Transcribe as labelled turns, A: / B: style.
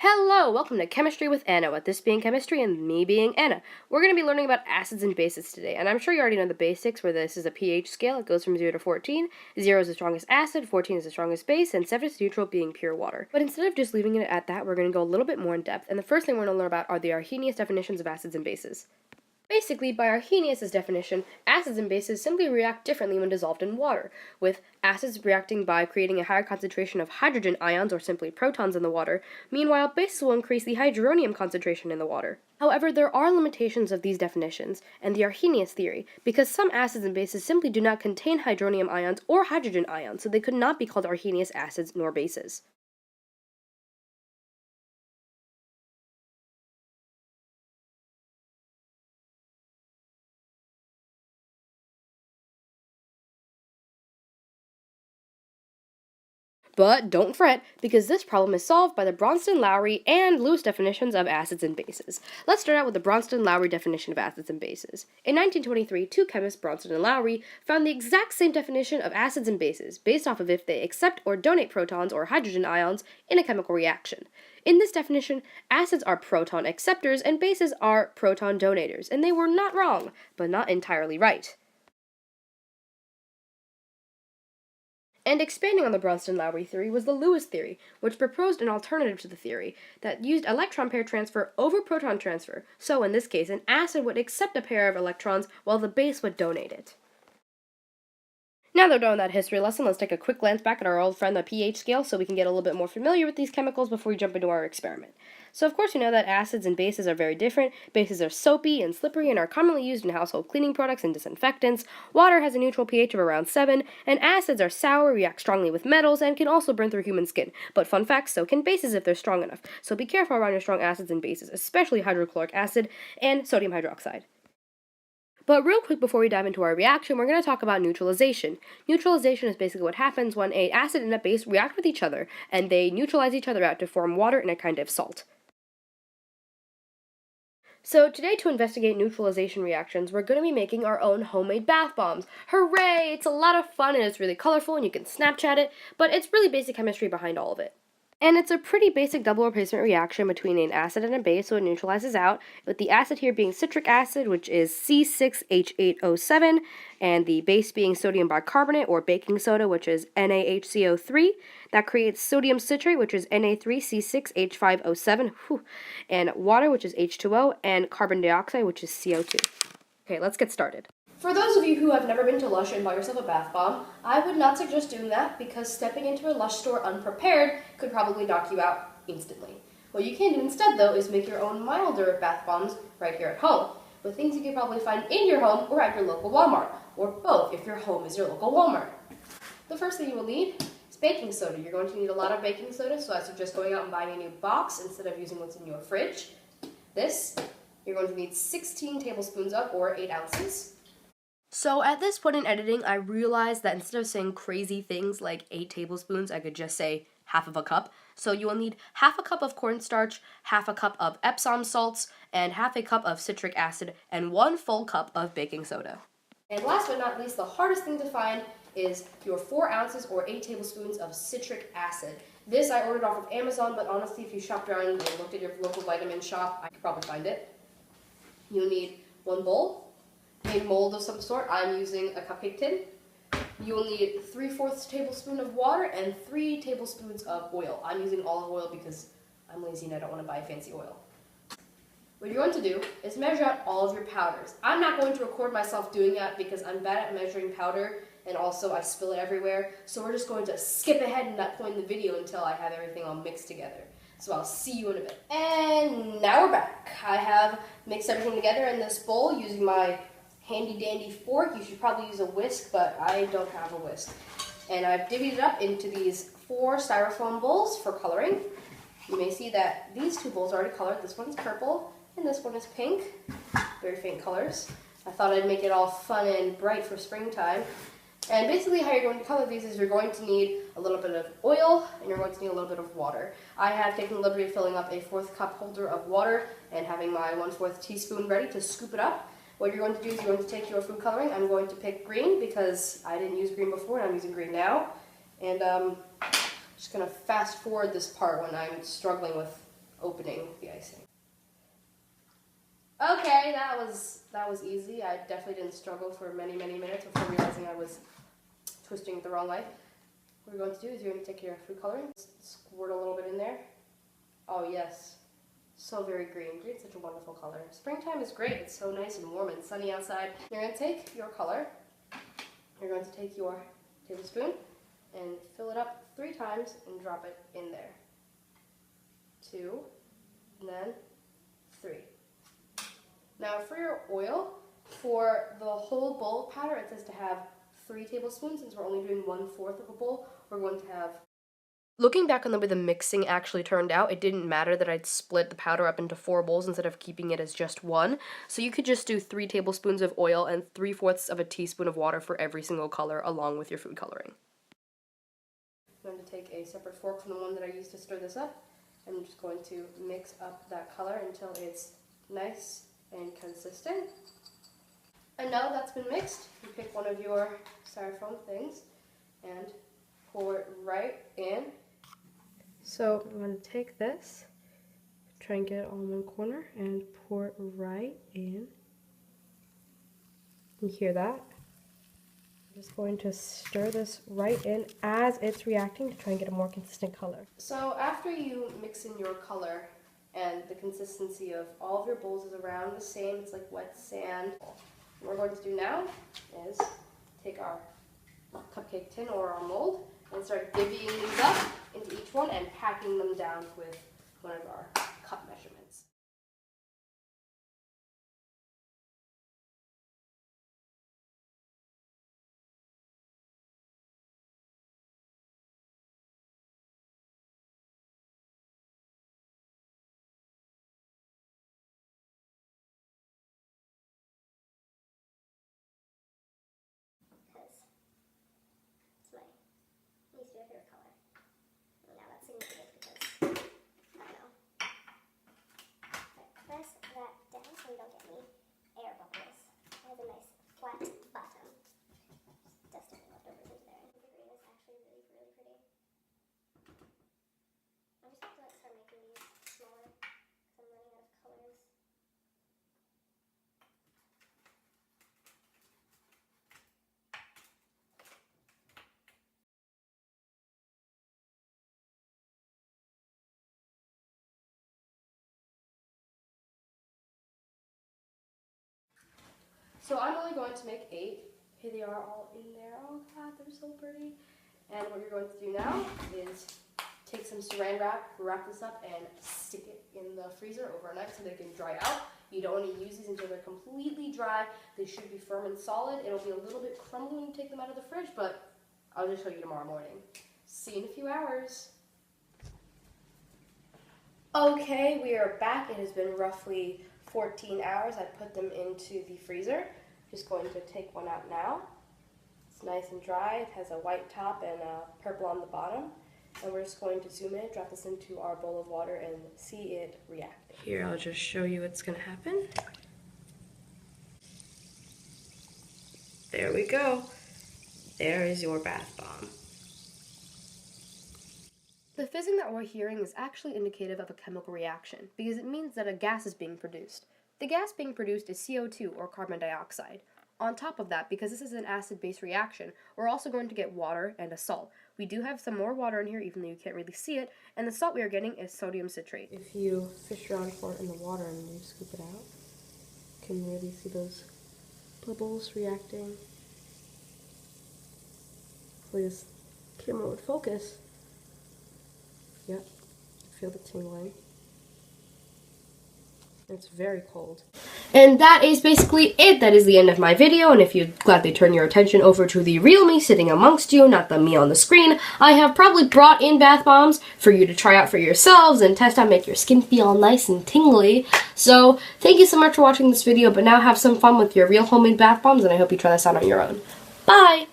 A: Hello, welcome to Chemistry with Anna, with this being chemistry and me being Anna. We're going to be learning about acids and bases today, and I'm sure you already know the basics, where this is a pH scale. It goes from 0 to 14. 0 is the strongest acid, 14 is the strongest base, and 7 is neutral, being pure water. But instead of just leaving it at that, we're going to go a little bit more in depth, and the first thing we're going to learn about are the Arrhenius definitions of acids and bases. Basically, by Arrhenius' definition, acids and bases simply react differently when dissolved in water, with acids reacting by creating a higher concentration of hydrogen ions, or simply protons, in the water. Meanwhile, bases will increase the hydronium concentration in the water. However, there are limitations of these definitions and the Arrhenius theory, because some acids and bases simply do not contain hydronium ions or hydrogen ions, so they could not be called Arrhenius acids nor bases. But don't fret, because this problem is solved by the Bronsted-Lowry and Lewis definitions of acids and bases. Let's start out with the Bronsted-Lowry definition of acids and bases. In 1923, two chemists, Bronsted and Lowry, found the exact same definition of acids and bases, based off of if they accept or donate protons or hydrogen ions in a chemical reaction. In this definition, acids are proton acceptors and bases are proton donators, and they were not wrong, but not entirely right. And expanding on the Bronsted-Lowry theory was the Lewis theory, which proposed an alternative to the theory that used electron pair transfer over proton transfer. So in this case, an acid would accept a pair of electrons while the base would donate it. Now that we're done with that history lesson, let's take a quick glance back at our old friend, the pH scale, so we can get a little bit more familiar with these chemicals before we jump into our experiment. So of course you know that acids and bases are very different. Bases are soapy and slippery and are commonly used in household cleaning products and disinfectants. Water has a neutral pH of around 7, and acids are sour, react strongly with metals, and can also burn through human skin. But fun fact, so can bases if they're strong enough. So be careful around your strong acids and bases, especially hydrochloric acid and sodium hydroxide. But real quick before we dive into our reaction, we're going to talk about neutralization. Neutralization is basically what happens when an acid and a base react with each other, and they neutralize each other out to form water and a kind of salt. So today, to investigate neutralization reactions, we're going to be making our own homemade bath bombs. Hooray! It's a lot of fun and it's really colorful and you can Snapchat it, but it's really basic chemistry behind all of it. And it's a pretty basic double replacement reaction between an acid and a base, so it neutralizes out, with the acid here being citric acid, which is C6H8O7, and the base being sodium bicarbonate, or baking soda, which is NaHCO3. That creates sodium citrate, which is Na3C6H5O7, and water, which is H2O, and carbon dioxide, which is CO2. Okay, let's get started. For those of you who have never been to Lush and bought yourself a bath bomb, I would not suggest doing that because stepping into a Lush store unprepared could probably knock you out instantly. What you can do instead, though, is make your own milder bath bombs right here at home, with things you can probably find in your home or at your local Walmart, or both if your home is your local Walmart. The first thing you will need is baking soda. You're going to need a lot of baking soda, so I suggest going out and buying a new box instead of using what's in your fridge. This, you're going to need 16 tablespoons of, or 8 ounces. So at this point in editing, I realized that instead of saying crazy things like 8 tablespoons, I could just say half of a cup. So you will need half a cup of cornstarch, half a cup of Epsom salts, and half a cup of citric acid, and 1 full cup of baking soda. And last but not least, the hardest thing to find is your 4 ounces or 8 tablespoons of citric acid. This I ordered off of Amazon, but honestly, if you shopped around and looked at your local vitamin shop, I could probably find it. You'll need 1 bowl, a mold of some sort. I'm using a cupcake tin. You will need 3/4 tablespoon of water and 3 tablespoons of oil. I'm using olive oil because I'm lazy and I don't want to buy fancy oil. What you're going to do is measure out all of your powders. I'm not going to record myself doing that because I'm bad at measuring powder and also I spill it everywhere. So we're just going to skip ahead in that point in the video until I have everything all mixed together. So I'll see you in a bit. And now we're back. I have mixed everything together in this bowl using my handy dandy fork. You should probably use a whisk, but I don't have a whisk. And I've divvied it up into these 4 styrofoam bowls for coloring. You may see that these 2 bowls are already colored. This one's purple and this one is pink. Very faint colors. I thought I'd make it all fun and bright for springtime. And basically how you're going to color these is you're going to need a little bit of oil and you're going to need a little bit of water. I have taken the liberty of filling up a 4th cup holder of water and having my 1/4 teaspoon ready to scoop it up. What you're going to do is you're going to take your food coloring. I'm going to pick green because I didn't use green before and I'm using green now. And I'm just going to fast forward this part when I'm struggling with opening the icing. Okay, that was easy. I definitely didn't struggle for many minutes before realizing I was twisting it the wrong way. What you're going to do is you're going to take your food coloring, squirt a little bit in there. Oh yes, so very green. Green's such a wonderful color. Springtime is great. It's so nice and warm and sunny outside. You're going to take your color. You're going to take your tablespoon and fill it up 3 times and drop it in there. 2, and then 3. Now for your oil, for the whole bowl of powder, it says to have 3 tablespoons. Since we're only doing 1/4 of a bowl, we're going to have... Looking back on the way the mixing actually turned out, it didn't matter that I'd split the powder up into 4 bowls instead of keeping it as just 1. So you could just do 3 tablespoons of oil and 3/4 of a teaspoon of water for every single color along with your food coloring. I'm going to take a separate fork from the one that I used to stir this up. I'm just going to mix up that color until it's nice and consistent. And now that's been mixed, you pick one of your styrofoam things and pour it right in. So I'm going to take this, try and get it all in one corner, and pour it right in. You hear that? I'm just going to stir this right in as it's reacting to try and get a more consistent color. So after you mix in your color and the consistency of all of your bowls is around the same, it's like wet sand. What we're going to do now is take our cupcake tin or our mold and start divvying these up into each one and packing them down with one of our cup measurements. Needs to be a favorite color. And now that's significant because, I don't know. But press that down so we don't get any air bubbles. It has a nice flat bottom. Just dust any leftovers into there. The green is actually really pretty. I'm just going to start making these smaller because I'm running out of colors. So I'm only going to make 8. Here they are all in there. Oh god, they're so pretty. And what you're going to do now is take some saran wrap, wrap this up, and stick it in the freezer overnight so they can dry out. You don't want to use these until they're completely dry. They should be firm and solid. It'll be a little bit crumbly when you take them out of the fridge, but I'll just show you tomorrow morning. See you in a few hours. Okay, we are back. It has been roughly 14 hours. I put them into the freezer. Just going to take one out now. It's nice and dry. It has a white top and purple on the bottom. And we're just going to zoom in, drop this into our bowl of water, and see it react. Here, I'll just show you what's going to happen. There we go. There is your bath bomb. The fizzing that we're hearing is actually indicative of a chemical reaction because it means that a gas is being produced. The gas being produced is CO2 or carbon dioxide. On top of that, because this is an acid-base reaction, we're also going to get water and a salt. We do have some more water in here even though you can't really see it, and the salt we are getting is sodium citrate. If you fish around for it in the water and you scoop it out, you can really see those bubbles reacting. Hopefully this camera would focus. Yep, feel the tingling. It's very cold. And that is basically it. That is the end of my video, and if you'd gladly turn your attention over to the real me sitting amongst you, not the me on the screen, I have probably brought in bath bombs for you to try out for yourselves and test out, make your skin feel nice and tingly. So, thank you so much for watching this video, but now have some fun with your real homemade bath bombs, and I hope you try this out on your own. Bye!